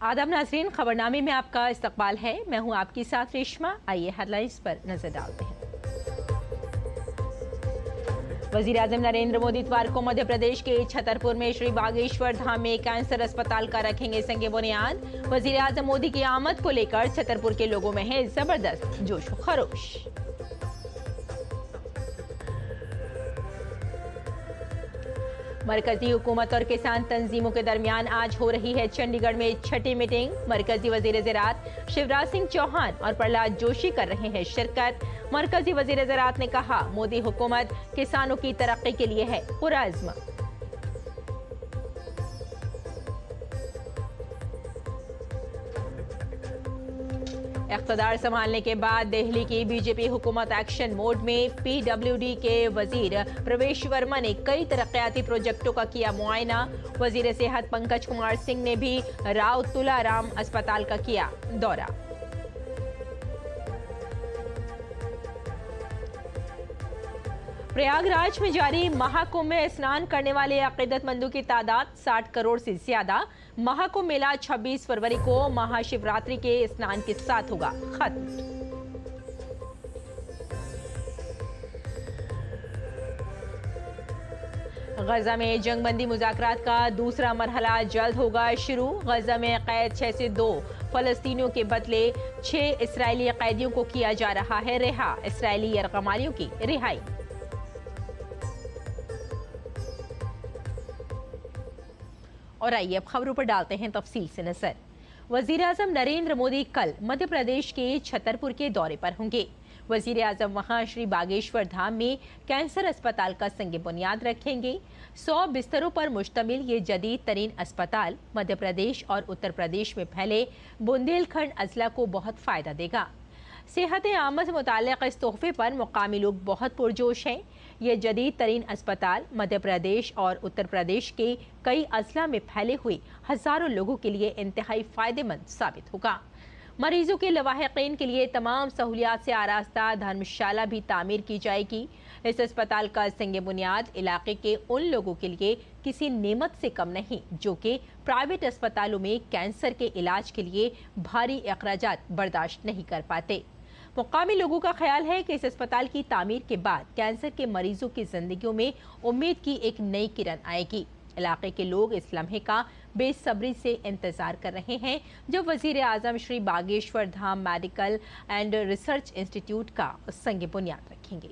आदाब नाज़रीन, खबरनामे में आपका इस्तकबाल है। मैं हूं आपके साथ रेशमा। आइए हेडलाइंस पर नजर डालते हैं। वजीर आजम नरेंद्र मोदी इतवार को मध्य प्रदेश के छतरपुर में श्री बागेश्वर धाम में कैंसर अस्पताल का रखेंगे संगे बुनियाद। वजीर आजम मोदी की आमद को लेकर छतरपुर के लोगों में है जबरदस्त जोश व खरोश। मरकजी हुकूमत और किसान तंजीमों के दरमियान आज हो रही है चंडीगढ़ में छठी मीटिंग। मरकजी वजीर ज़राअत शिवराज सिंह चौहान और प्रहलाद जोशी कर रहे हैं शिरकत। मरकजी वजीर ज़राअत ने कहा, मोदी हुकूमत किसानों की तरक्की के लिए है पुरअज़्म। इक़्तिदार संभालने के बाद दिल्ली की बीजेपी हुकूमत एक्शन मोड में। पीडब्ल्यूडी के वजीर प्रवेश वर्मा ने कई तरक्याती प्रोजेक्टों का किया मुआयना। वजीर सेहत पंकज कुमार सिंह ने भी राव तुलाराम अस्पताल का किया दौरा। प्रयागराज में जारी महाकुंभ में स्नान करने वाले अकीदतमंदों की तादाद 60 करोड़ से ज्यादा। महाकुंभ मेला 26 फरवरी को महाशिवरात्रि के स्नान के साथ होगा खत्म। गजा में जंगबंदी मुज़ाकरात का दूसरा मरहला जल्द होगा शुरू। गजा में कैद 6 से 2 फलस्तीनियों के बदले 6 इसराइली कैदियों को किया जा रहा है रिहा। इसराइली यरगमालियों की रिहाई। और आइए अब खबरों पर डालते हैं तफसील से नजर। वजीर आजम नरेंद्र मोदी कल मध्य प्रदेश के छतरपुर के दौरे पर होंगे। वजीर आजम वहां श्री बागेश्वर धाम में कैंसर अस्पताल का संग बुनियाद रखेंगे। 100 बिस्तरों पर मुश्तमिल ये जदीद तरीन अस्पताल मध्य प्रदेश और उत्तर प्रदेश में फैले बुंदेलखंड अजला को बहुत फायदा देगा। सेहत आम से मुताल्लिक़ इस तोहफे पर मुकामी लोग बहुत पुरजोश हैं। ये जदीद तरीन अस्पताल मध्य प्रदेश और उत्तर प्रदेश के कई अजला में फैले हुए हजारों लोगों के लिए इंतहाई फायदेमंद साबित होगा। मरीजों के लवाहिकीन के लिए तमाम सहूलियात से आरास्ता धर्मशाला भी तामीर की जाएगी। इस अस्पताल का संग बुनियाद इलाके के उन लोगों के लिए किसी नेमत से कम नहीं जो कि प्राइवेट अस्पतालों में कैंसर के इलाज के लिए भारी अखराजात बर्दाश्त नहीं कर पाते। मुकामी लोगों का ख्याल है कि इस अस्पताल की तामीर के बाद कैंसर के मरीजों की जिंदगियों में उम्मीद की एक नई किरण आएगी। इलाके के लोग इस लम्हे का बेसब्री से इंतजार कर रहे हैं जब वजीर आजम Shri Bageshwar Dham medical and research institute का संग बुनियाद रखेंगे।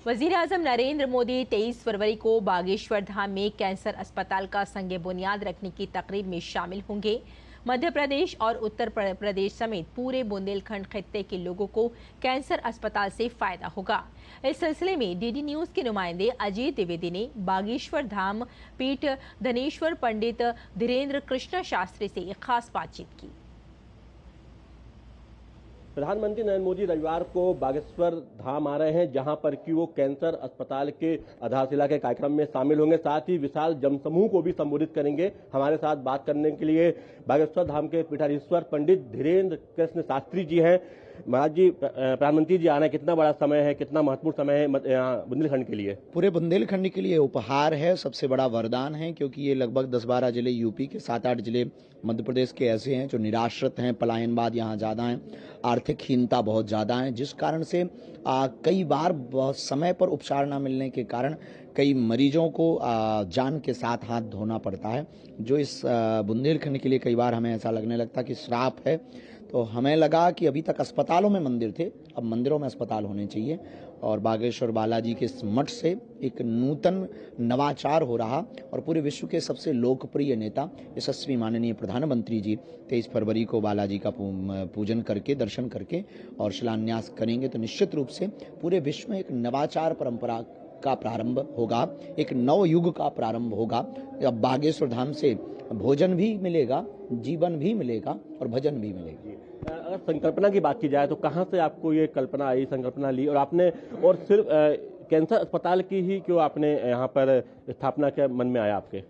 वजीर आजम नरेंद्र मोदी 23 फरवरी को बागेश्वर धाम में कैंसर अस्पताल का संग बुनियाद रखने की तकरीब में शामिल होंगे। मध्य प्रदेश और उत्तर प्रदेश समेत पूरे बुंदेलखंड खित्ते के लोगों को कैंसर अस्पताल से फायदा होगा। इस सिलसिले में डीडी न्यूज के नुमाइंदे अजीत द्विवेदी ने बागेश्वर धाम पीठ धनेश्वर पंडित धीरेन्द्र कृष्ण शास्त्री से एक खास बातचीत की। प्रधानमंत्री नरेंद्र मोदी रविवार को बागेश्वर धाम आ रहे हैं, जहां पर कि वो कैंसर अस्पताल के आधारशिला के कार्यक्रम में शामिल होंगे। साथ ही विशाल जनसमूह को भी संबोधित करेंगे। हमारे साथ बात करने के लिए बागेश्वर धाम के पीठाधीश्वर पंडित धीरेन्द्र कृष्ण शास्त्री जी हैं। महाराज जी, प्रधानमंत्री जी आना कितना बड़ा समय है, कितना महत्वपूर्ण समय है बुंदेलखंड के लिए? पूरे बुंदेलखंड के लिए उपहार है, सबसे बड़ा वरदान है, क्योंकि ये लगभग 10-12 जिले यूपी के, 7-8 जिले मध्य प्रदेश के ऐसे हैं जो निराश्रित हैं, पलायनवाद यहाँ ज़्यादा है, आर्थिक हीनता बहुत ज़्यादा है, जिस कारण से कई बार बहुत समय पर उपचार न मिलने के कारण कई मरीजों को जान के साथ हाथ धोना पड़ता है, जो इस बुंदेलखंड के लिए कई बार हमें ऐसा लगने लगता कि श्राप है। तो हमें लगा कि अभी तक अस्पतालों में मंदिर थे, अब मंदिरों में अस्पताल होने चाहिए। और बागेश्वर बालाजी के इस मठ से एक नूतन नवाचार हो रहा और पूरे विश्व के सबसे लोकप्रिय नेता यशस्वी माननीय प्रधानमंत्री जी 23 फरवरी को बालाजी का पूजन करके, दर्शन करके और शिलान्यास करेंगे, तो निश्चित रूप से पूरे विश्व में एक नवाचार परंपरा का प्रारंभ होगा, एक नव युग का प्रारंभ होगा। अब बागेश्वर धाम से भोजन भी मिलेगा, जीवन भी मिलेगा और भजन भी मिलेगा। अगर संकल्पना की बात की जाए तो कहाँ से आपको ये कल्पना आई, संकल्पना ली, और आपने और सिर्फ कैंसर अस्पताल की ही क्यों आपने यहाँ पर स्थापना के मन में आया आपके?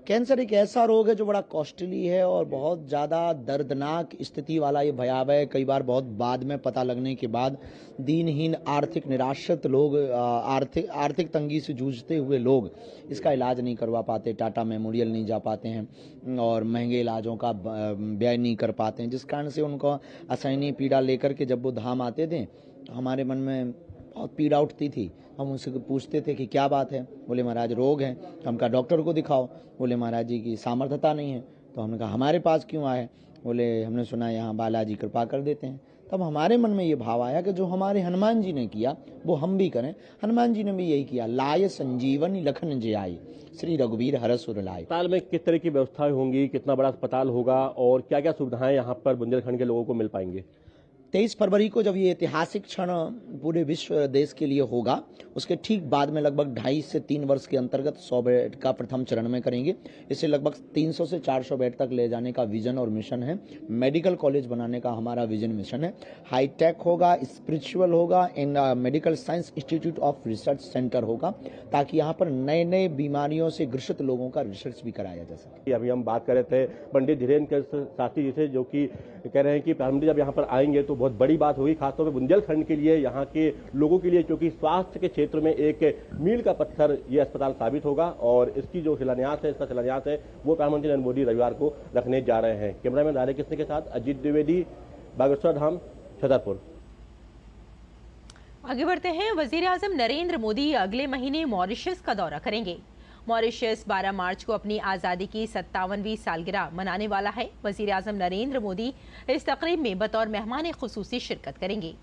कैंसर एक ऐसा रोग है जो बड़ा कॉस्टली है और बहुत ज़्यादा दर्दनाक स्थिति वाला ये भयावह है। कई बार बहुत बाद में पता लगने के बाद दीनहीन आर्थिक निराश्रित लोग, आर्थिक तंगी से जूझते हुए लोग इसका इलाज नहीं करवा पाते, टाटा मेमोरियल नहीं जा पाते हैं और महंगे इलाजों का व्यय नहीं कर पाते हैं, जिस कारण से उनको असहनीय पीड़ा लेकर के जब वो धाम आते थे हमारे मन में बहुत पीड़ा उठती थी। हम उनसे पूछते थे कि क्या बात है, बोले महाराज रोग है। हम कहा डॉक्टर को दिखाओ, बोले महाराज जी की सामर्थ्यता नहीं है। तो हमने कहा हमारे पास क्यों आए, बोले हमने सुना यहाँ बालाजी कृपा कर देते हैं। तब हमारे मन में ये भाव आया कि जो हमारे हनुमान जी ने किया वो हम भी करें। हनुमान जी ने भी यही किया, लाय संजीवनी लखन जयाई श्री रघुवीर हरष उर लाए। अस्पताल में किस तरह की व्यवस्थाएं होंगी, कितना बड़ा अस्पताल होगा और क्या क्या सुविधाएं यहाँ पर बुंदेलखंड के लोगों को मिल पाएंगे? 23 फरवरी को जब ये ऐतिहासिक क्षण पूरे विश्व देश के लिए होगा, उसके ठीक बाद में लगभग 2.5 से 3 वर्ष के अंतर्गत 100 बेड का प्रथम चरण में करेंगे। इसे लगभग 300 से 400 बेड तक ले जाने का विजन और मिशन है। मेडिकल कॉलेज बनाने का हमारा विजन मिशन है। हाईटेक होगा, स्पिरिचुअल होगा, and medical science institute of research centre होगा, ताकि यहाँ पर नए नए बीमारियों से ग्रसित लोगों का रिसर्च भी कराया जा सके। अभी हम बात कर रहे थे पंडित धीरेन्द्र शास्त्री जी से, जो कि कह रहे हैं कि प्रधानमंत्री जब यहाँ पर आएंगे तो बहुत बड़ी बात होगी, खासतौर पर बुंदेलखंड के लिए, यहाँ के लोगों के लिए, क्योंकि स्वास्थ्य के क्षेत्र में एक मील का पत्थर ये अस्पताल साबित होगा और इसकी जो शिलान्यास है, इसका शिलान्यास है वो प्रधानमंत्री नरेंद्र मोदी रविवार को रखने जा रहे हैं। कैमरामैन राधे कृष्ण के साथ अजीत द्विवेदी, बागेश्वर धाम, छतरपुर। आगे बढ़ते हैं। वजीर आजम नरेंद्र मोदी अगले महीने मॉरिशस का दौरा करेंगे। मॉरिशस 12 मार्च को अपनी आज़ादी की 57वीं सालगिरह मनाने वाला है। वजीर आजम नरेंद्र मोदी इस तकरीब में बतौर मेहमान खुसूसी शिरकत करेंगे।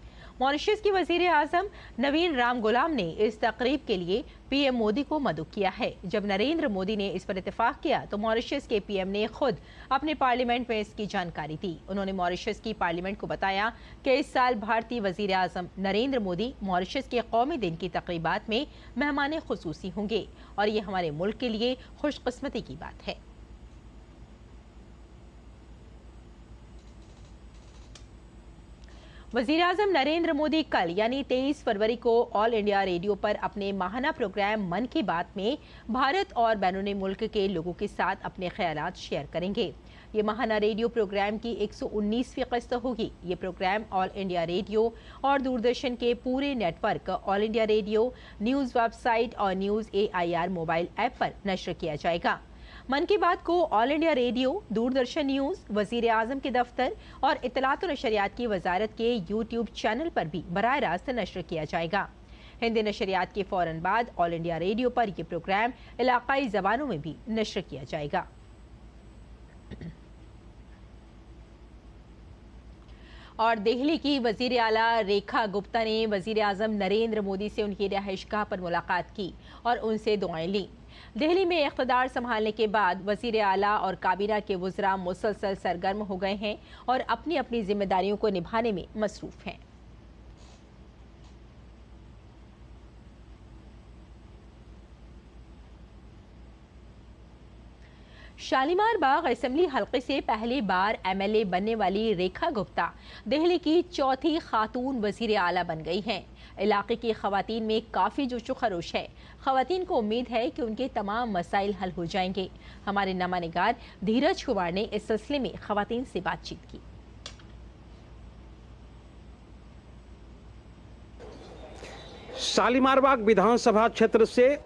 मॉरिशस की वजीर आजम नवीन राम गुलाम ने इस तकरीब के लिए पीएम मोदी को मदऊ किया है। जब नरेंद्र मोदी ने इस पर इत्तेफाक किया तो मॉरिशस के पीएम ने खुद अपने पार्लियामेंट में इसकी जानकारी दी। उन्होंने मॉरिशस की पार्लियामेंट को बताया कि इस साल भारतीय वजीर आजम नरेंद्र मोदी मॉरिशस के कौमी दिन की तकरीबात में मेहमान खुसूसी होंगे और ये हमारे मुल्क के लिए खुशकिस्मती की बात है। वजीर आजम नरेंद्र मोदी कल यानी 23 फरवरी को ऑल इंडिया रेडियो पर अपने माहाना प्रोग्राम मन की बात में भारत और बैरून मुल्क के लोगों के साथ अपने ख्यालात शेयर करेंगे। ये माहाना रेडियो प्रोग्राम की 119वीं किस्त होगी। ये प्रोग्राम ऑल इंडिया रेडियो और दूरदर्शन के पूरे network all India radio, news website और न्यूज़ AIR मोबाइल ऐप पर नश्र किया जाएगा। मन की बात को all India radio, Doordarshan news, वजीर आजम के दफ्तर और इत्तलात और नशरियात की वजारत के यूट्यूब चैनल पर भी बराह रास्त नश्र किया जाएगा। हिंदी नशरियात के फौरन बाद ऑल इंडिया रेडियो पर यह प्रोग्राम इलाकाई जबानों में भी नश्र किया जाएगा। और दिल्ली की वजीर आला रेखा गुप्ता ने वजीर आजम नरेंद्र मोदी से उनकी रिहाइशगाह पर मुलाकात की और उनसे दुआएं ली। दिल्ली में इख्तिदार संभालने के बाद वजीर आला और काबीना के वज़रा मुसलसल सरगर्म हो गए हैं और अपनी अपनी जिम्मेदारियों को निभाने में मसरूफ हैं। शालीमार बाग असेंबली हल्के से पहली बार MLA बनने वाली रेखा गुप्ता दिल्ली की चौथी खातून वजीर आला बन गई हैं। इलाके की खवातीन में काफ़ी जोशो खरोश है। खवातीन को उम्मीद है कि उनके तमाम मसाइल हल हो जाएंगे। हमारे नमानिगार धीरज कुमार ने इस सिलसिले में खवातीन से बातचीत की। शालीमार बाग विधानसभा क्षेत्र से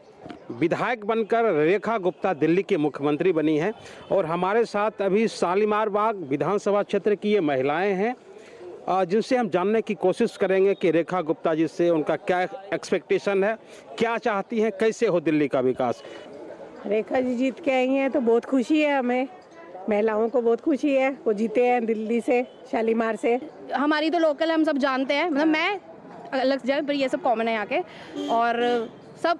विधायक बनकर रेखा गुप्ता दिल्ली के मुख्यमंत्री बनी हैं और हमारे साथ अभी शालीमार बाग विधानसभा क्षेत्र की ये महिलाएं हैं जिनसे हम जानने की कोशिश करेंगे कि रेखा गुप्ता जी से उनका क्या एक्सपेक्टेशन है, क्या चाहती हैं, कैसे हो दिल्ली का विकास। रेखा जी जीत के आई हैं तो बहुत खुशी है, हमें महिलाओं को बहुत खुशी है। वो जीते हैं दिल्ली से, शालीमार से। हमारी तो लोकल हम सब जानते हैं, मतलब मैं अलग जगह पर, ये सब कॉमन है यहाँ के और सब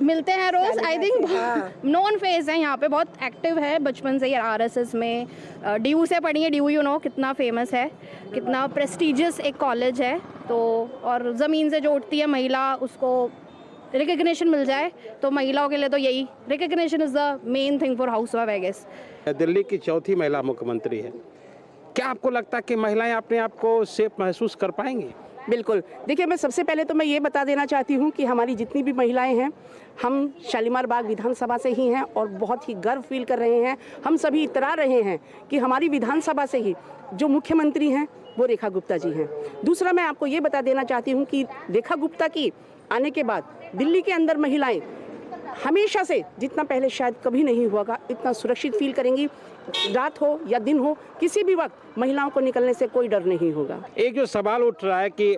मिलते हैं रोज। आई थिंक नॉन फेस है यहाँ पे, बहुत एक्टिव है बचपन से ही RSS में। DU से पढ़ी है, DU यू नो कितना फेमस है, कितना प्रेस्टिजियस एक कॉलेज है। तो और ज़मीन से जो उठती है महिला, उसको रिकग्निशन मिल जाए तो महिलाओं के लिए तो यही recognition is the main thing for housewife I guess. Delhi की चौथी महिला मुख्यमंत्री है, क्या आपको लगता है कि महिलाएं अपने आप को सेफ महसूस कर पाएंगी? बिल्कुल। देखिए, मैं सबसे पहले तो मैं ये बता देना चाहती हूँ कि हमारी जितनी भी महिलाएं हैं, हम शालीमार बाग विधानसभा से ही हैं और बहुत ही गर्व फील कर रहे हैं। हम सभी इतरा रहे हैं कि हमारी विधानसभा से ही जो मुख्यमंत्री हैं वो रेखा गुप्ता जी हैं। दूसरा, मैं आपको ये बता देना चाहती हूँ कि रेखा गुप्ता की आने के बाद दिल्ली के अंदर महिलाएं हमेशा से, जितना पहले शायद कभी नहीं हुआ, इतना सुरक्षित फील करेंगी। रात हो या दिन हो, किसी भी वक्त महिलाओं को निकलने से कोई डर नहीं होगा। एक जो सवाल उठ रहा है कि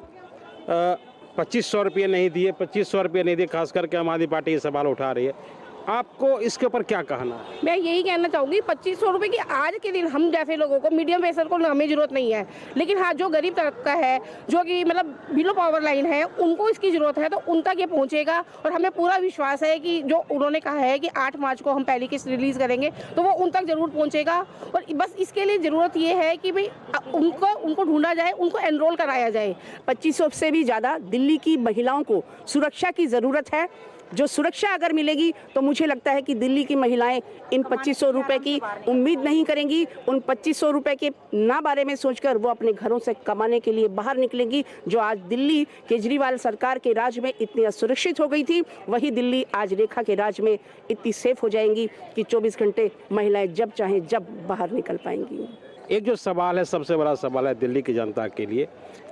2500 रुपये नहीं दिए, 2500 रुपये नहीं दिए, खास करके आम आदमी पार्टी ये सवाल उठा रही है, आपको इसके ऊपर क्या कहना है? मैं यही कहना चाहूँगी, 2500 रुपये की आज के दिन हम जैसे लोगों को, मीडियम पेशर को हमें जरूरत नहीं है, लेकिन हाँ जो गरीब तबका है, जो कि मतलब बिलो पावर लाइन है, उनको इसकी ज़रूरत है, तो उन तक ये पहुँचेगा। और हमें पूरा विश्वास है कि जो उन्होंने कहा है कि 8 मार्च को हम पहली किस्त रिलीज़ करेंगे, तो वो उन तक ज़रूर पहुँचेगा। और बस इसके लिए ज़रूरत ये है कि भाई उनको ढूंढा जाए, उनको एनरोल कराया जाए। 2500 से भी ज़्यादा दिल्ली की महिलाओं को सुरक्षा की ज़रूरत है। जो सुरक्षा अगर मिलेगी तो मुझे लगता है कि दिल्ली की महिलाएं इन 2500 रुपए की उम्मीद नहीं करेंगी। उन 2500 रुपए के ना बारे में सोचकर वो अपने घरों से कमाने के लिए बाहर निकलेंगी। जो आज दिल्ली केजरीवाल सरकार के राज में इतनी असुरक्षित हो गई थी, वही दिल्ली आज रेखा के राज में इतनी सेफ हो जाएंगी कि 24 घंटे महिलाएं जब चाहें जब बाहर निकल पाएंगी। एक जो सवाल है, सबसे बड़ा सवाल है दिल्ली की जनता के लिए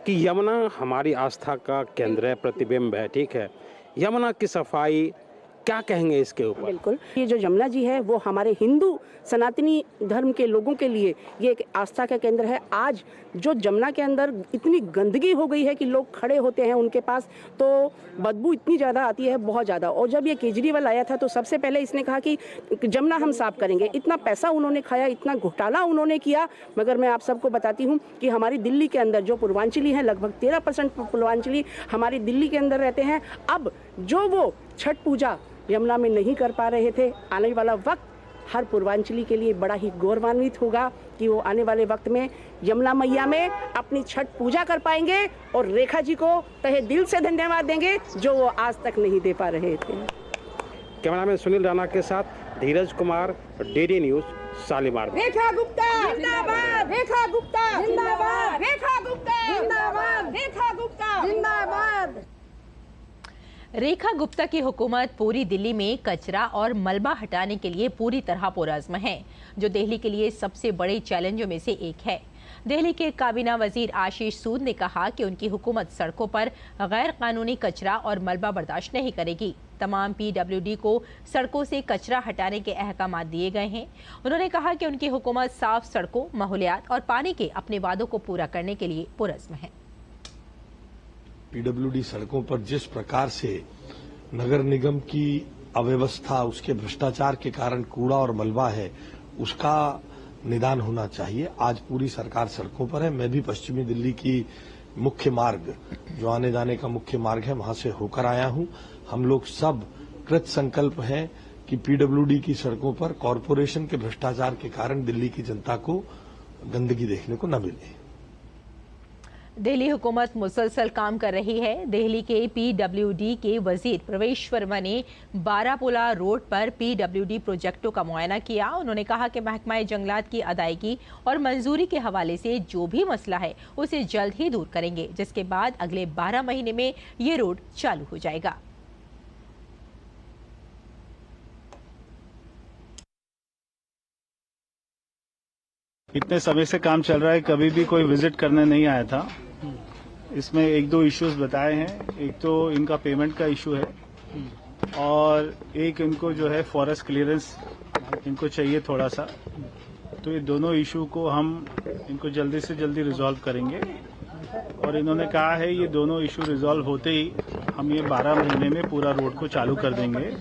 कि यमुना हमारी आस्था का केंद्र है, प्रतिबिंब है, ठीक है। यमुना की सफाई क्या कहेंगे इसके ऊपर? बिल्कुल, ये जो यमुना जी है वो हमारे हिंदू सनातनी धर्म के लोगों के लिए ये एक आस्था का केंद्र है। आज जो यमुना के अंदर इतनी गंदगी हो गई है कि लोग खड़े होते हैं उनके पास तो बदबू इतनी ज़्यादा आती है, बहुत ज़्यादा। और जब ये केजरीवाल आया था तो सबसे पहले इसने कहा कि यमुना हम साफ करेंगे। इतना पैसा उन्होंने खाया, इतना घोटाला उन्होंने किया, मगर मैं आप सबको बताती हूँ कि हमारी दिल्ली के अंदर जो पूर्वांचली हैं, लगभग 13% पूर्वांचली हमारी दिल्ली के अंदर रहते हैं। अब जो वो छठ पूजा यमुना में नहीं कर पा रहे थे, आने वाला वक्त हर पूर्वांचली के लिए बड़ा ही गौरवान्वित होगा कि वो आने वाले वक्त में यमुना मैया में अपनी छठ पूजा कर पाएंगे और रेखा जी को तहे दिल से धन्यवाद देंगे जो वो आज तक नहीं दे पा रहे थे। कैमरामैन सुनील राणा के साथ धीरज कुमार, DD न्यूज़, शालीमार। रेखा गुप्ता जिंदाबाद, रेखा गुप्ता जिंदाबाद, रेखा गुप्ता जिंदाबाद, रेखा गुप्ता जिंदाबाद। रेखा गुप्ता की हुकूमत पूरी दिल्ली में कचरा और मलबा हटाने के लिए पूरी तरह पुरअज़्म है, जो दिल्ली के लिए सबसे बड़े चैलेंजों में से एक है। दिल्ली के काबीना वजीर आशीष सूद ने कहा कि उनकी हुकूमत सड़कों पर गैर कानूनी कचरा और मलबा बर्दाश्त नहीं करेगी। तमाम PWD को सड़कों से कचरा हटाने के अहकाम दिए गए हैं। उन्होंने कहा कि उनकी हुकूमत साफ सड़कों, माहौलियात और पानी के अपने वादों को पूरा करने के लिए पुरअज़्म है। PWD सड़कों पर जिस प्रकार से नगर निगम की अव्यवस्था, उसके भ्रष्टाचार के कारण कूड़ा और मलबा है, उसका निदान होना चाहिए। आज पूरी सरकार सड़कों पर है। मैं भी पश्चिमी दिल्ली की मुख्य मार्ग, जो आने जाने का मुख्य मार्ग है, वहां से होकर आया हूं। हम लोग सब कृत संकल्प हैं कि PWD की सड़कों पर कॉरपोरेशन के भ्रष्टाचार के कारण दिल्ली की जनता को गंदगी देखने को न मिले। दिल्ली हुकूमत मुसलसल काम कर रही है। दिल्ली के PWD के वजीर प्रवेश वर्मा ने बारापोला रोड पर PWD प्रोजेक्टों का मुआयना किया। उन्होंने कहा कि महकमा जंगलात की अदायगी और मंजूरी के हवाले से जो भी मसला है उसे जल्द ही दूर करेंगे, जिसके बाद अगले 12 महीने में ये रोड चालू हो जाएगा। इतने समय से काम चल रहा है, कभी भी कोई विजिट करने नहीं आया था। इसमें 1-2 इश्यूज बताए हैं। एक तो इनका पेमेंट का इशू है और एक इनको जो है फॉरेस्ट क्लियरेंस इनको चाहिए थोड़ा सा। तो ये दोनों इशू को हम इनको जल्दी से जल्दी रिजॉल्व करेंगे और इन्होंने कहा है ये दोनों इशू रिजॉल्व होते ही हम ये 12 महीने में पूरा रोड को चालू कर देंगे।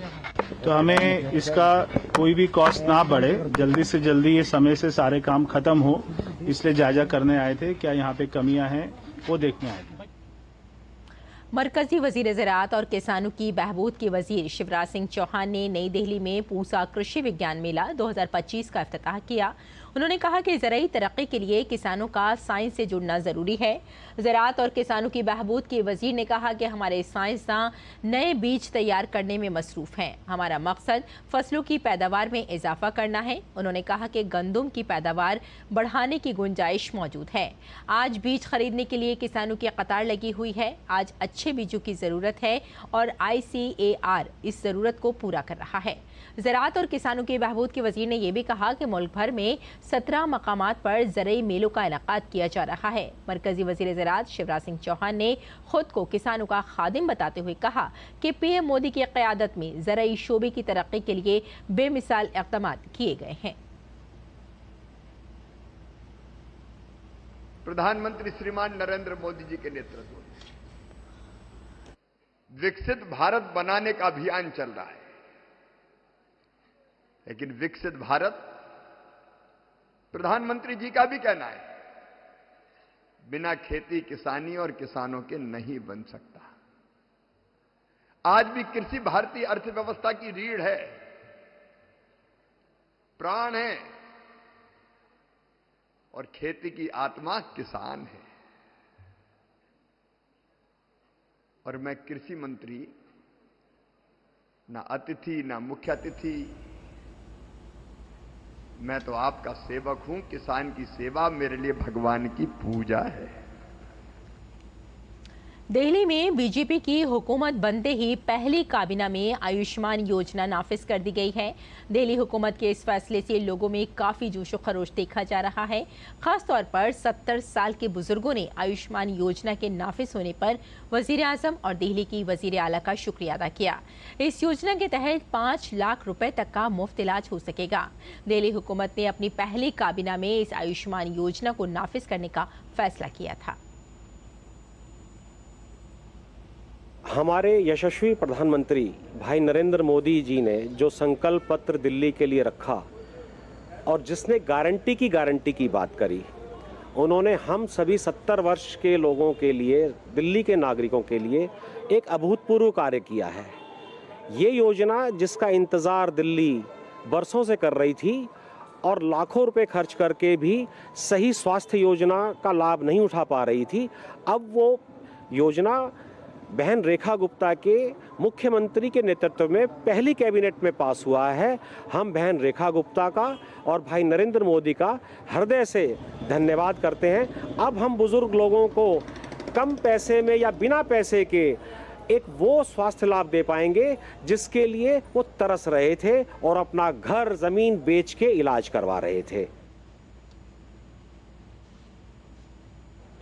तो हमें इसका कोई भी कॉस्ट ना बढ़े, जल्दी से जल्दी ये समय से सारे काम खत्म हो, इसलिए जायजा करने आए थे। क्या यहाँ पे कमियां हैं वो देखने आए थे। मरकजी वजीर ज़राअत और किसानों की बहबूद के वजीर शिवराज सिंह चौहान ने नई दिल्ली में पूसा कृषि विज्ञान मेला 2025 का इफ्तिताह किया। उन्होंने कहा कि ज़राई तरक्की के लिए किसानों का साइंस से जुड़ना ज़रूरी है। ज़राअत और किसानों की बहबूद के वजीर ने कहा कि हमारे साइंसदान नए बीज तैयार करने में मसरूफ़ हैं। हमारा मकसद फसलों की पैदावार में इजाफा करना है। उन्होंने कहा कि गंदम की पैदावार बढ़ाने की गुंजाइश मौजूद है। आज बीज खरीदने के लिए किसानों की कतार लगी हुई है। आज अच्छे बीजों की ज़रूरत है और ICAR इस ज़रूरत को पूरा कर रहा है। ज़राअत और किसानों की बहबूद के वजीर ने यह भी कहा कि मुल्क भर में 17 मकामात पर ज़रई मेलों का इनेकाद किया जा रहा है। मरकजी वजीर ज़राअत शिवराज सिंह चौहान ने खुद को किसानों का खादिम बताते हुए कहा कि PM मोदी की क़यादत में ज़रई शोबे की तरक्की के लिए बेमिसाल इक़दाम किए गए हैं। प्रधानमंत्री श्रीमान नरेंद्र मोदी जी के नेतृत्व में विकसित भारत बनाने का अभियान चल रहा है, लेकिन विकसित भारत प्रधानमंत्री जी का भी कहना है बिना खेती किसानी और किसानों के नहीं बन सकता। आज भी कृषि भारतीय अर्थव्यवस्था की रीढ़ है, प्राण है, और खेती की आत्मा किसान है। और मैं कृषि मंत्री ना अतिथि ना मुख्य अतिथि, मैं तो आपका सेवक हूं। किसान की सेवा मेरे लिए भगवान की पूजा है। दिल्ली में बीजेपी की हुकूमत बनते ही पहली काबीना में आयुष्मान योजना नाफिज कर दी गई है। दिल्ली हुकूमत के इस फैसले से लोगों में काफ़ी जोशो खरोश देखा जा रहा है। ख़ास तौर पर 70 साल के बुजुर्गों ने आयुष्मान योजना के नाफिज होने पर वज़ीर आज़म और दिल्ली की वज़ीर आला का शुक्रिया अदा किया। इस योजना के तहत 5 लाख रुपए तक का मुफ्त इलाज हो सकेगा। दिल्ली हुकूमत ने अपनी पहली काबीना में इस आयुष्मान योजना को नाफिज करने का फैसला किया था। हमारे यशस्वी प्रधानमंत्री भाई नरेंद्र मोदी जी ने जो संकल्प पत्र दिल्ली के लिए रखा और जिसने गारंटी की बात करी, उन्होंने हम सभी 70 वर्ष के लोगों के लिए, दिल्ली के नागरिकों के लिए एक अभूतपूर्व कार्य किया है। ये योजना जिसका इंतज़ार दिल्ली बरसों से कर रही थी और लाखों रुपए खर्च करके भी सही स्वास्थ्य योजना का लाभ नहीं उठा पा रही थी, अब वो योजना बहन रेखा गुप्ता के मुख्यमंत्री के नेतृत्व में पहली कैबिनेट में पास हुआ है। हम बहन रेखा गुप्ता का और भाई नरेंद्र मोदी का हृदय से धन्यवाद करते हैं। अब हम बुजुर्ग लोगों को कम पैसे में या बिना पैसे के एक वो स्वास्थ्य लाभ दे पाएंगे जिसके लिए वो तरस रहे थे और अपना घर जमीन बेच के इलाज करवा रहे थे।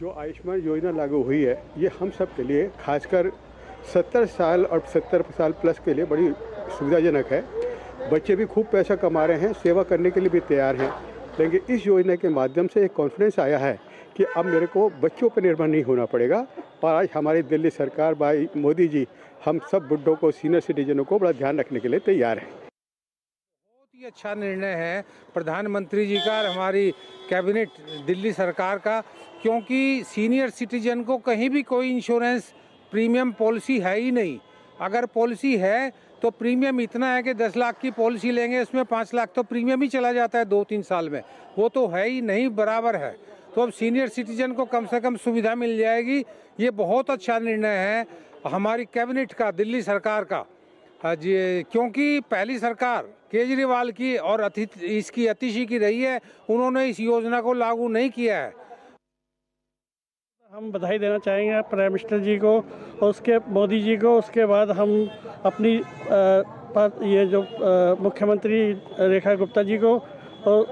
जो आयुष्मान योजना लागू हुई है, ये हम सब के लिए, खासकर 70 साल और 70 साल प्लस के लिए बड़ी सुविधाजनक है। बच्चे भी खूब पैसा कमा रहे हैं, सेवा करने के लिए भी तैयार हैं। लेकिन इस योजना के माध्यम से एक कॉन्फिडेंस आया है कि अब मेरे को बच्चों पर निर्भर नहीं होना पड़ेगा। और आज हमारी दिल्ली सरकार भाई मोदी जी हम सब बुड्ढों को, सीनियर सिटीजनों को बड़ा ध्यान रखने के लिए तैयार है। बहुत ही अच्छा निर्णय है प्रधानमंत्री जी का और हमारी कैबिनेट दिल्ली सरकार का, क्योंकि सीनियर सिटीजन को कहीं भी कोई इंश्योरेंस प्रीमियम पॉलिसी है ही नहीं। अगर पॉलिसी है तो प्रीमियम इतना है कि 10 लाख की पॉलिसी लेंगे, उसमें 5 लाख तो प्रीमियम ही चला जाता है 2-3 साल में, वो तो है ही नहीं, बराबर है। तो अब सीनियर सिटीजन को कम से कम सुविधा मिल जाएगी। ये बहुत अच्छा निर्णय है हमारी कैबिनेट का, दिल्ली सरकार का जी, क्योंकि पहली सरकार केजरीवाल की और इसकी अतिशी की रही है, उन्होंने इस योजना को लागू नहीं किया है। हम बधाई देना चाहेंगे प्राइम मिनिस्टर जी को और उसके मोदी जी को। उसके बाद हम अपनी ये जो मुख्यमंत्री रेखा गुप्ता जी को, और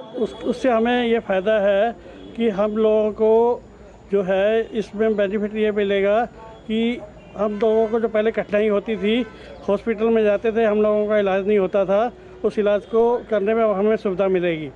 उससे हमें ये फ़ायदा है कि हम लोगों को जो है इसमें बेनिफिट ये मिलेगा कि हम लोगों को जो पहले कठिनाई होती थी, हॉस्पिटल में जाते थे, हम लोगों का इलाज नहीं होता था, उस इलाज को करने में हमें सुविधा मिलेगी।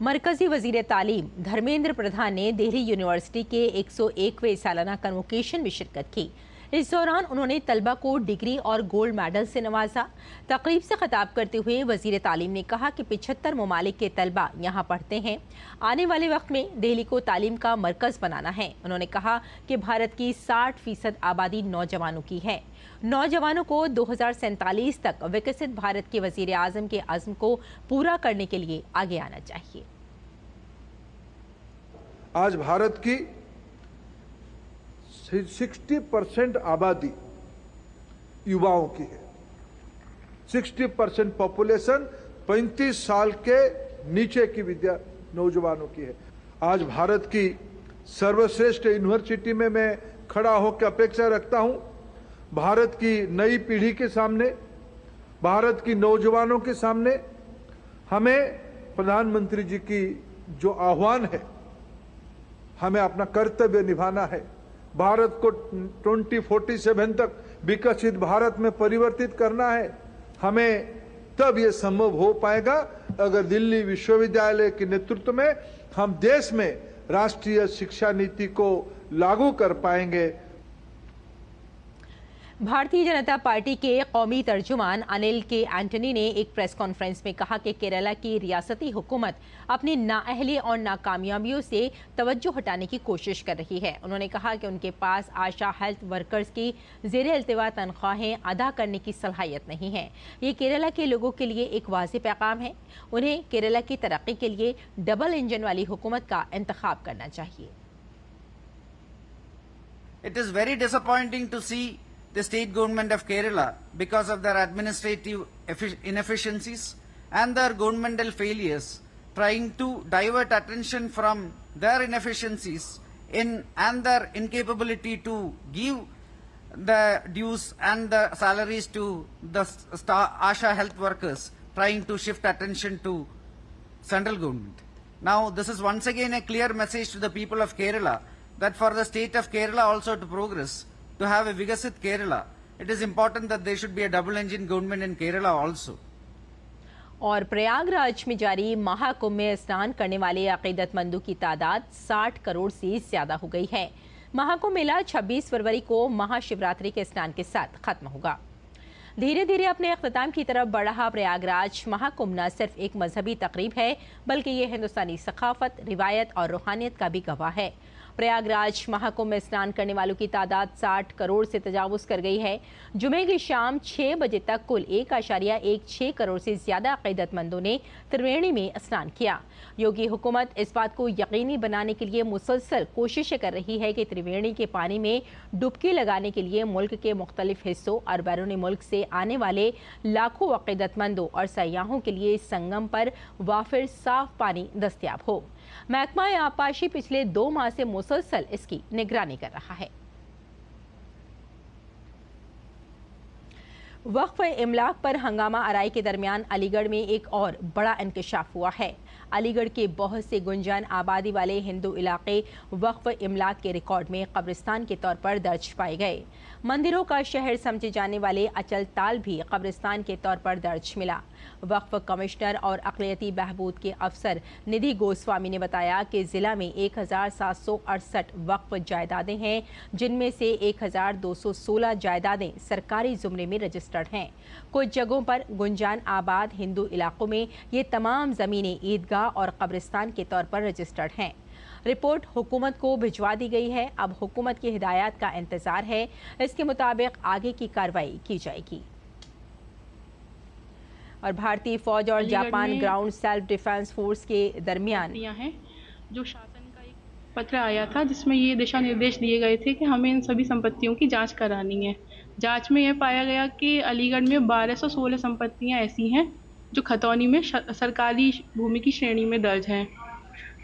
मरकजी वजीर तालीम धर्मेंद्र प्रधान ने दिल्ली यूनिवर्सिटी के 101वें सालाना कन्वोकेशन में शिरकत की। इस दौरान उन्होंने तलबा को डिग्री और गोल्ड मेडल से नवाजा। तकरीब से खिताब करते हुए वजीर तालीम ने कहा कि 75 ममालिक के तलबा यहाँ पढ़ते हैं। आने वाले वक्त में दिल्ली को तालीम का मरकज बनाना है। उन्होंने कहा कि भारत की 60% आबादी नौजवानों की है। नौजवानों को 2047 तक विकसित भारत के वजीर आजम के अज़्म को पूरा करने के लिए आगे आना चाहिए। आज भारत की 60% आबादी युवाओं की है। 60% पॉपुलेशन 35 साल के नीचे की नौजवानों की है। आज भारत की सर्वश्रेष्ठ यूनिवर्सिटी में मैं खड़ा होकर अपेक्षा रखता हूं, भारत की नई पीढ़ी के सामने, भारत की नौजवानों के सामने हमें प्रधानमंत्री जी की जो आह्वान है, हमें अपना कर्तव्य निभाना है। भारत को 2047 तक विकसित भारत में परिवर्तित करना है। हमें तब ये संभव हो पाएगा अगर दिल्ली विश्वविद्यालय के नेतृत्व में हम देश में राष्ट्रीय शिक्षा नीति को लागू कर पाएंगे। भारतीय जनता पार्टी के कौमी तर्जुमान अनिल के एंटनी ने एक प्रेस कॉन्फ्रेंस में कहा कि केरला की रियासती हुकूमत अपनी नाअहली और नाकामयाबियों से तवज्जो हटाने की कोशिश कर रही है। उन्होंने कहा कि उनके पास आशा हेल्थ वर्कर्स की ज़ेर इल्तिवा तनख्वाहें अदा करने की सलाहियत नहीं है। ये केरला के लोगों के लिए एक वाज़ेह पैगाम है। उन्हें केरला की तरक्की के लिए डबल इंजन वाली हुकूमत का इंतखाब करना चाहिए। It is very disappointing to see the state government of Kerala, because of their administrative inefficiencies and their governmental failures, trying to divert attention from their inefficiencies and their incapability to give the dues and the salaries to the ASHA health workers, trying to shift attention to central government. Now, this is once again a clear message to the people of Kerala that for the state of Kerala also to progress, to have a Vikasit Kerala, it is important that there should be a double engine government in Kerala also. और प्रयागराज में जारी महाकुंभ में स्नान करने वाले अकीदतमंदों की तादाद 60 करोड़ से ज्यादा हो गई है। महाकुंभ मेला 26 फरवरी को महाशिवरात्रि के स्नान के साथ खत्म होगा। धीरे धीरे अपने अख्ताम की तरफ बढ़ रहा प्रयागराज महाकुंभ न सिर्फ एक मजहबी तकरीब है, बल्कि ये हिंदुस्तानी सकाफत, रिवायत और रूहानियत का भी गवाह है। प्रयागराज महाकुंभ में स्नान करने वालों की तादाद 60 करोड़ से तजावुज कर गई है। जुमे की शाम 6 बजे तक कुल 1.16 करोड़ से ज्यादा अकीदतमंदों ने त्रिवेणी में स्नान किया। योगी हुकूमत इस बात को यकीनी बनाने के लिए मुसलसल कोशिशें कर रही है कि त्रिवेणी के पानी में डुबकी लगाने के लिए मुल्क के मुख्तलिफ हिस्सों और बैरून मुल्क से आने वाले लाखों अकीदतमंदों और सयाहों के लिए संगम पर वाफिर साफ पानी दस्तयाब हो। महकमा आबपाशी पिछले 2 माह से मुसलसल इसकी निगरानी कर रहा है। वक्फ इमलाक पर हंगामा आराई के दरमियान अलीगढ़ में एक और बड़ा इंकशाफ हुआ है। अलीगढ़ के बहुत से गुंजान आबादी वाले हिंदू इलाके वक्फ इमलाक के रिकॉर्ड में कब्रिस्तान के तौर पर दर्ज पाए गए। मंदिरों का शहर समझे जाने वाले अचल ताल भी कब्रिस्तान के तौर पर दर्ज मिला। वक्फ कमिश्नर और अक़लियती बहबूद के अफसर निधि गोस्वामी ने बताया कि ज़िला में 1768 वक्फ जायदादें हैं, जिनमें से 1216 जायदादें सरकारी ज़ुमरे में रजिस्टर्ड हैं। कुछ जगहों पर गुंजान आबाद हिंदू इलाकों में ये तमाम ज़मीनें ईदगाह और कब्रिस्तान के तौर पर रजिस्टर्ड हैं। रिपोर्ट हुकूमत को भिजवा दी गई है। अब हुकूमत की हिदायत का इंतजार है। इसके मुताबिक आगे की कार्रवाई की जाएगी। और भारतीय फौज और Japan ground self defence force के दरमियान जो शासन का एक पत्र आया था, जिसमें ये दिशा निर्देश दिए गए थे कि हमें इन सभी संपत्तियों की जांच करानी है। जांच में यह पाया गया कि अलीगढ़ में 1216 संपत्तियां ऐसी हैं जो खतौनी में सरकारी भूमि की श्रेणी में दर्ज हैं।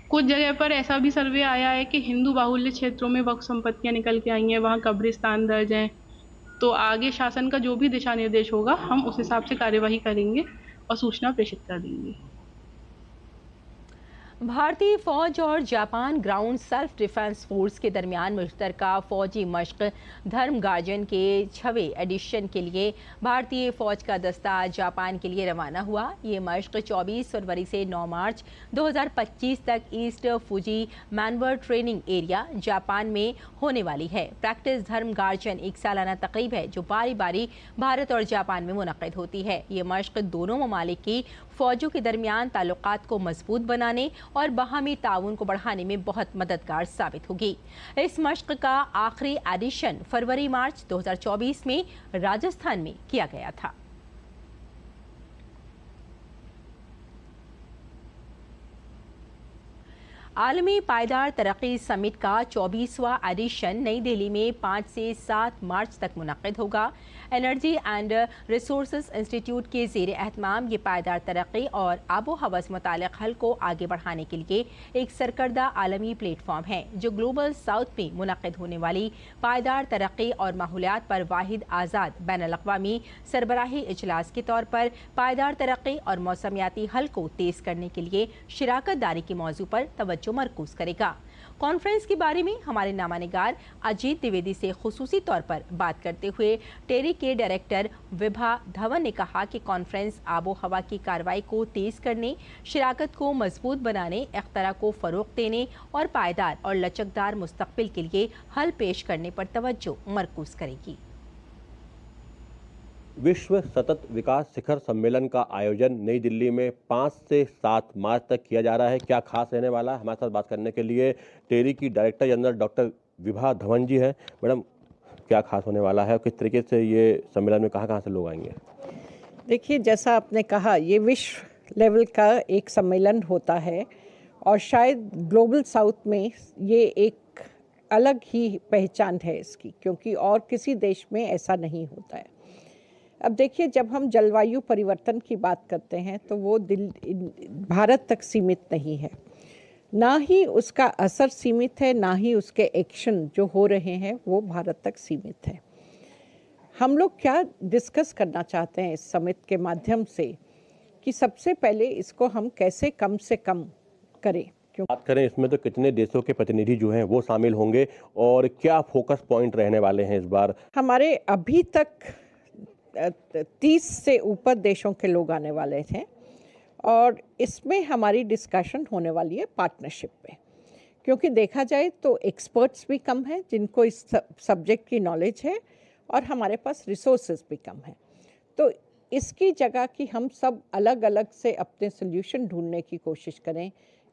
कुछ जगह पर ऐसा भी सर्वे आया है कि हिंदू बाहुल्य क्षेत्रों में वक्फ संपत्तियां निकल के आई हैं, वहाँ कब्रिस्तान दर्ज हैं। तो आगे शासन का जो भी दिशा निर्देश होगा, हम उस हिसाब से कार्यवाही करेंगे और सूचना प्रेषित कर देंगे। भारतीय फौज और Japan ground self defence force के दरमियान मुश्तरका फौजी मश्क धर्म गार्जन के 6वें एडिशन के लिए भारतीय फौज का दस्ता जापान के लिए रवाना हुआ। ये मश्क 24 फरवरी से 9 मार्च 2025 तक east फुजी manoeuvre training area Japan में होने वाली है। प्रैक्टिस धर्म गार्जन एक सालाना तकरीब है जो बारी बारी भारत और जापान में मुनक्किद होती है। ये मश्क दोनों ममालिक की फौजों के दरमियान ताल्लुकात को मजबूत बनाने और बाहमी ताउन को बढ़ाने में बहुत मददगार साबित होगी। इस मश्क का आखिरी एडिशन फरवरी मार्च 2024 में राजस्थान में किया गया था। आलमी पायदार तरक्की समिट का 24वां एडिशन नई दिल्ली में 5 से 7 मार्च तक मुनक्किद होगा। एनर्जी एंड रिसोर्सेज इंस्टीट्यूट के ज़ेर एहतमाम ये पायदार तरक्की और आबो हवा से मुताल्लिक़ हल को आगे बढ़ाने के लिए एक सरकर्दा आलमी प्लेटफॉर्म है जो ग्लोबल साउथ में मुनक्किद होने वाली पायदार तरक्की और माहौलियात पर वाहिद आज़ाद बैनुल-अक़वामी सरबराही इजलास के तौर पर पायदार तरक्की और मौसमियाती हल को तेज़ करने के लिए शिराकत दारी के मौजू पर तवज्जो मरकूज़ करेगा। कॉन्फ्रेंस के बारे में हमारे नामानिगार अजीत द्विवेदी से खुसूसी तौर पर बात करते हुए टेरी के डायरेक्टर विभा धवन ने कहा कि कॉन्फ्रेंस आबो हवा की कार्रवाई को तेज करने, शिराकत को मजबूत बनाने, इख्तरा को फरोग देने और पायदार और लचकदार मुस्तकबिल के लिए हल पेश करने पर तवज्जो मरकूज करेगी। विश्व सतत विकास शिखर सम्मेलन का आयोजन नई दिल्ली में 5 से 7 मार्च तक किया जा रहा है। क्या खास रहने वाला है, हमारे साथ बात करने के लिए टेरी की director general doctor Vibha Dhawan ji हैं। मैडम, क्या खास होने वाला है और किस तरीके से ये सम्मेलन में कहाँ से लोग आएंगे? देखिए, जैसा आपने कहा, ये विश्व लेवल का एक सम्मेलन होता है और शायद ग्लोबल साउथ में ये एक अलग ही पहचान है इसकी, क्योंकि और किसी देश में ऐसा नहीं होता है। अब देखिए, जब हम जलवायु परिवर्तन की बात करते हैं तो वो भारत तक सीमित नहीं है, ना ही उसका असर सीमित है, ना ही उसके एक्शन जो हो रहे हैं वो भारत तक सीमित है। हम लोग क्या डिस्कस करना चाहते हैं इस समिट के माध्यम से कि सबसे पहले इसको हम कैसे कम से कम करें। बात करें इसमें तो कितने देशों के प्रतिनिधि जो हैं वो शामिल होंगे और क्या फोकस पॉइंट रहने वाले हैं इस बार? हमारे अभी तक 30 से ऊपर देशों के लोग आने वाले थे और इसमें हमारी डिस्कशन होने वाली है पार्टनरशिप पे, क्योंकि देखा जाए तो एक्सपर्ट्स भी कम हैं जिनको इस सब्जेक्ट की नॉलेज है और हमारे पास रिसोर्सेज भी कम हैं। तो इसकी जगह कि हम सब अलग अलग से अपने सोल्यूशन ढूंढने की कोशिश करें,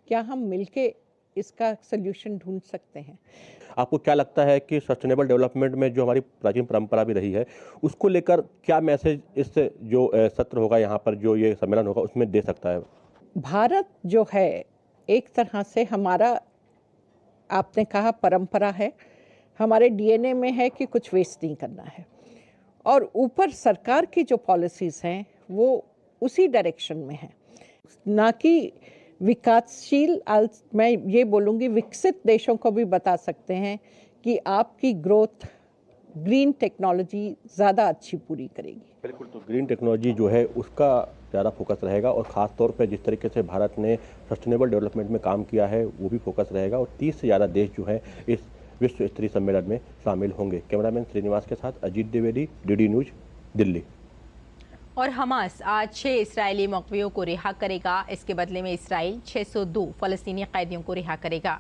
क्या हम मिलके इसका सोल्यूशन ढूंढ सकते हैं? आपको क्या लगता है कि सस्टेनेबल डेवलपमेंट में जो हमारी प्राचीन परंपरा भी रही है उसको लेकर क्या मैसेज इस जो सत्र होगा, यहाँ पर जो ये सम्मेलन होगा, उसमें दे सकता है? भारत जो है एक तरह से हमारा, आपने कहा परंपरा है, हमारे डीएनए में है कि कुछ वेस्ट नहीं करना है और ऊपर सरकार की जो पॉलिसीज़ हैं वो उसी डायरेक्शन में है, ना कि विकासशील। मैं ये बोलूँगी विकसित देशों को भी बता सकते हैं कि आपकी ग्रोथ ग्रीन टेक्नोलॉजी ज़्यादा अच्छी पूरी करेगी। बिल्कुल, तो ग्रीन टेक्नोलॉजी जो है उसका ज़्यादा फोकस रहेगा और ख़ास तौर पे जिस तरीके से भारत ने सस्टेनेबल डेवलपमेंट में काम किया है वो भी फोकस रहेगा और 30 से ज़्यादा देश जो है इस विश्व स्तरीय सम्मेलन में शामिल होंगे। कैमरामैन श्रीनिवास के साथ अजीत द्विवेदी, डीडी न्यूज़, दिल्ली। और हमास आज 6 इस्राएली मुक़व्वियों को रिहा करेगा। इसके बदले में इसराइल 602 फ़लस्तीनी कैदियों को रिहा करेगा।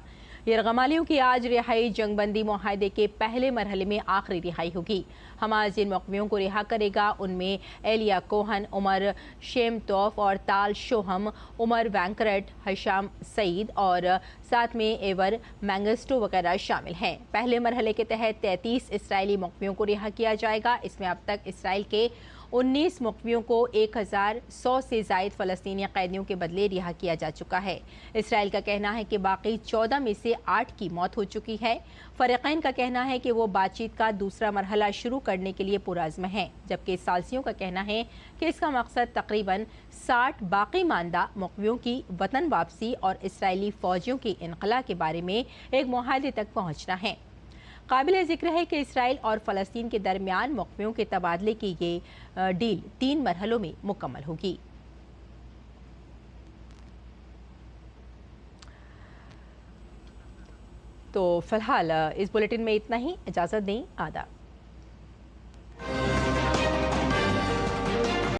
यरगमालियों की आज रिहाई जंगबंदी मुआहदे के पहले मरहले में आखिरी रिहाई होगी। हमास जिन मुक़व्वियों को रिहा करेगा उनमें एलिया कोहन, उमर शेमतोफ और ताल शोहम, उमर वैंकरट, हशाम सईद और साथ में एवर मैंगस्टो वगैरह शामिल हैं। पहले मरहले के तहत 33 इसराइली मुक़व्वियों को रिहा किया जाएगा। इसमें अब तक इसराइल के 19 मुक़व्वियों को 1100 से ज़ायद फ़लस्तीनी कैदियों के बदले रिहा किया जा चुका है। इसराइल का कहना है कि बाकी 14 में से 8 की मौत हो चुकी है। फ़रीक़ैन का कहना है कि वो बातचीत का दूसरा मरहला शुरू करने के लिए पुरज़्म है, जबकि सालसियों का कहना है कि इसका मकसद तकरीबन 60 बाकी मानदा मुक़व्वियों की वतन वापसी और इसराइली फ़ौजियों की इनक़ला के बारे में एक मुआहदे तक पहुँचना है। काबिल ज़िक्र है कि इसराइल और फ़लस्तीन के दरमियान मुक़व्वियों के तबादले की ये डील 3 मरहलों में मुकम्मल होगी। तो फिलहाल इस बुलेटिन में इतना ही, इजाज़त दें, आदाब।